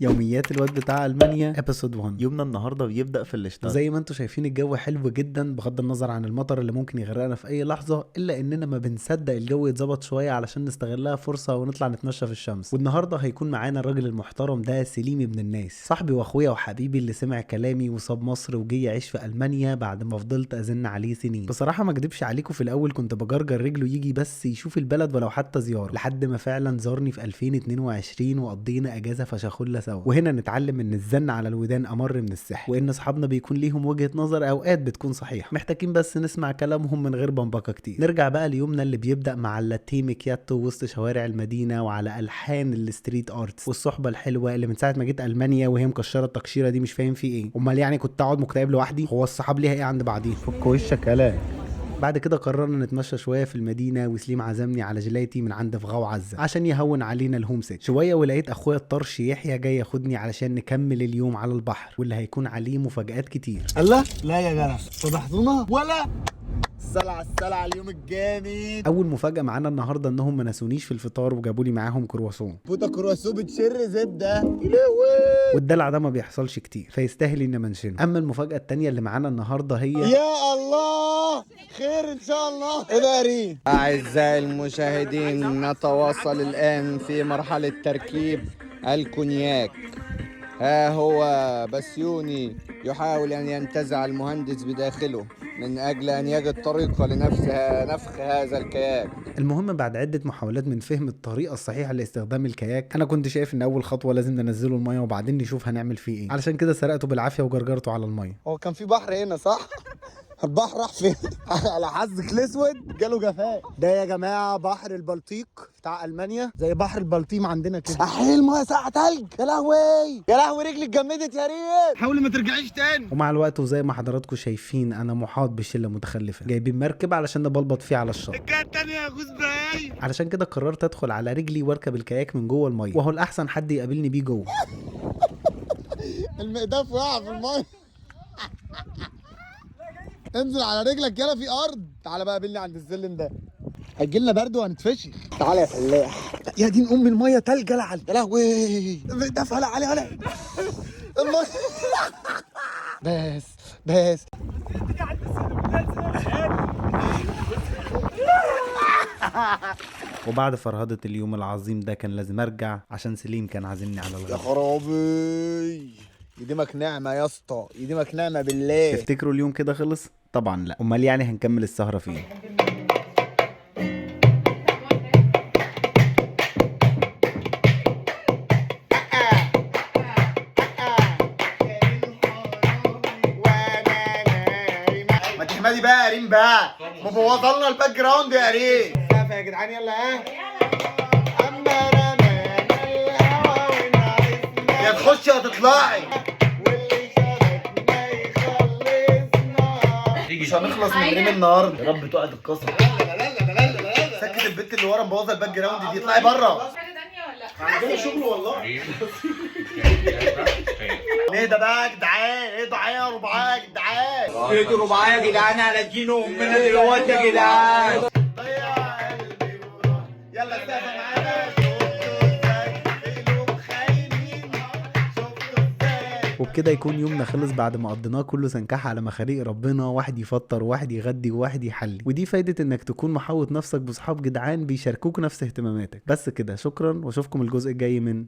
يوميات الواد بتاع المانيا ابيسود 1. يومنا النهارده بيبدأ في الاشتراك. زي ما انتم شايفين الجو حلو جدا بغض النظر عن المطر اللي ممكن يغرقنا في اي لحظه، الا اننا ما بنصدق الجو يتظبط شويه علشان نستغلها فرصه ونطلع نتمشى في الشمس. والنهارده هيكون معانا الراجل المحترم ده سليم ابن الناس، صاحبي واخويا وحبيبي اللي سمع كلامي وصاب مصر وجي يعيش في المانيا بعد ما فضلت ازن عليه سنين. بصراحه ما اكدبش عليكم، في الاول كنت بجرجر رجله يجي بس يشوف البلد ولو حتى زياره، لحد ما فعلا زارني في 2022 وقضينا اجازه فشخله سوا. وهنا نتعلم ان الزن على الودان امر من السحر، وان اصحابنا بيكون ليهم وجهة نظر اوقات بتكون صحيحة، محتاجين بس نسمع كلامهم من غير بمبكة كتير. نرجع بقى ليومنا اللي بيبدأ مع اللاتيه ميكياتو وسط شوارع المدينة وعلى الحان الستريت ارتس والصحبة الحلوة اللي من ساعة ما جيت المانيا وهي مكشرة التكشيرة دي مش فاهم في ايه. امال يعني كنت اقعد مكتئب لوحدي؟ هو الصحاب ليها ايه عند بعضيهم؟ فك وشك يالا. بعد كده قررنا نتمشى شويه في المدينه، وسليم عزمني على جيلاتي من عند فغاو عزه عشان يهون علينا الهوم سيت شويه، ولقيت اخويا الطرش يحيى جاي ياخدني علشان نكمل اليوم على البحر واللي هيكون عليه مفاجآت كتير. الله لا يا جدع فضحتونا ولا السلع اليوم الجامد. اول مفاجاه معانا النهارده انهم ما نسونيش في الفطار وجابوا لي معاهم كرواسون. بوتا كرواسون بتشر زبده. والدلع ده ما بيحصلش كتير فيستاهل ان منشنه. اما المفاجاه التانيه اللي معانا النهارده هي يا الله خير ان شاء الله. ايه ده يا ريم؟ أعزائي المشاهدين، نتواصل الآن في مرحلة تركيب الكونياك. ها هو بسيوني يحاول أن ينتزع المهندس بداخله من أجل أن يجد طريقة نفخ هذا الكياك. المهم بعد عده محاولات من فهم الطريقه الصحيحه لاستخدام الكاياك، انا كنت شايف ان اول خطوه لازم ننزله الميه وبعدين نشوف هنعمل فيه ايه، علشان كده سرقته بالعافيه وجرجرته على الميه. هو كان في بحر هنا صح؟ البحر راح فين؟ على حظك الاسود جاله جفاف. ده يا جماعه بحر البلطيق بتاع المانيا، زي بحر البلطيم عندنا كده. صحيح الميه ساعه تلج. يا لهوي يا لهوي رجلي اتجمدت يا ريت. حاولي ما ترجعيش تاني. ومع الوقت وزي ما حضراتكم شايفين انا محاط بشله متخلفه جايبين مركب علشان نبلبط فيه على الشط. الجهه التانيه يا جوز باي. علشان كده قررت ادخل على رجلي واركب الكاياك من جوه الميه، وهو الاحسن حد يقابلني بيه جوه. المقداف وقع في الميه. انزل على رجلك يلا في ارض. تعالى بقى قابلني عند السلم ده، هيجي لنا برد وهنتفشخ. تعالى يا فلاح. يا دين ام الميه تلج يا يا لهوي. ده فلا علي علي الميه. بس وبعد فرهدة اليوم العظيم ده كان لازم ارجع عشان سليم كان عازمني على يا الغدا. خرابي. يديمك نعمه يا اسطى، يديمك نعمه بالله. تفتكروا اليوم كده خلص؟ طبعا لا. امال يعني هنكمل السهرة فين؟ ما تحمدي بقى يا ريم بقى، مبوظه لنا الباك جراوند يا ريم. سقف يا جدعان يلا ها. اما رمانا الهوا ونعسنا، يا تخشي يا تطلعي. واللي شبكنا يخلصنا. مش هنخلص من ريم النهارده. يا رب تقعد القصر. سكت البت اللي ورا مبوظه الباك جراوند دي، اطلعي بره. حاجة تانية ولا؟ عندنا شغل والله. نهدى بقى يا جدعان، اهدوا عليا يا رباعية يا جدعان. اهدوا رباعية يا جدعان، هندينه أمنا دلوقتي يا جدعان. ضيع قلبي وراح. يلا السقف معانا. وبكده يكون يومنا خلص بعد ما قضيناه كله سنكحة على مخاريق ربنا، واحد يفطر وواحد يغدي وواحد يحلي. ودي فايدة انك تكون محوط نفسك بصحاب جدعان بيشاركوك نفس اهتماماتك. بس كده، شكرا واشوفكم الجزء الجاي من